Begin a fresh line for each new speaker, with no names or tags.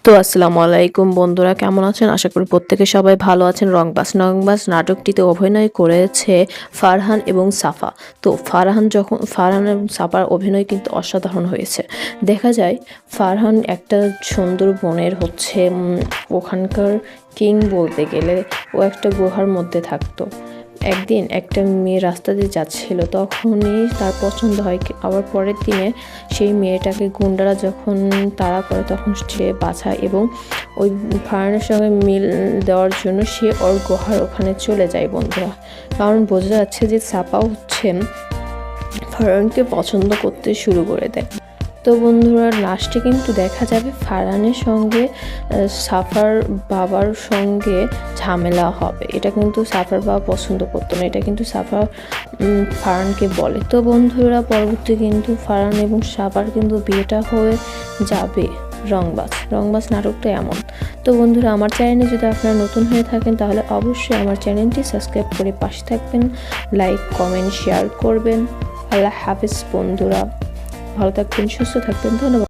তো আসসালামু আলাইকুম বন্ধুরা, কেমন আছেন? আশা করি প্রত্যেকে সবাই ভালো আছেন। রংবাজ নাটকটিতে অভিনয় করেছে ফারহান এবং সাফা। তো ফারহান এবং সাফার অভিনয় কিন্তু অসাধারণ হয়েছে। দেখা যায় ফারহান একটা সুন্দর বনের ওখানকার কিং বলতে গেলে। ও একটা গুহার মধ্যে থাকতো। একদিন একটা মেয়ে রাস্তা দিয়ে যাচ্ছিল, তখনই তার পছন্দ হয়। আবার পরের দিনে সেই মেয়েটাকে গুন্ডারা যখন তাড়া করে, তখন সে বাঁচায় এবং ওই ফারহানের সঙ্গে মিল দেওয়ার জন্য সে ওর গুহার ওখানে চলে যায় বন্ধুরা। কারণ বোঝা যাচ্ছে যে সাপাও ফারহানকে পছন্দ করতে শুরু করে দেয়। তো বন্ধুরা, লাস্টে কিন্তু দেখা যাবে ফারহানের সঙ্গে সাফার বাবার সঙ্গে ঝামেলা হবে। এটা কিন্তু সাফার বাবা পছন্দ করতো না, এটা কিন্তু ফারহানকে বলে। তো বন্ধুরা, পরবর্তী কিন্তু ফারহান এবং সাফার কিন্তু বিয়েটা হয়ে যাবে। রংবাজ নাটকটা এমন। তো বন্ধুরা, আমার চ্যানেলে যদি আপনারা নতুন হয়ে থাকেন তাহলে অবশ্যই আমার চ্যানেলটি সাবস্ক্রাইব করে পাশে থাকবেন, লাইক কমেন্ট শেয়ার করবেন। আল্লাহ হাফেজ বন্ধুরা, ভালো থাকবেন, সুস্থ থাকবেন, ধন্যবাদ।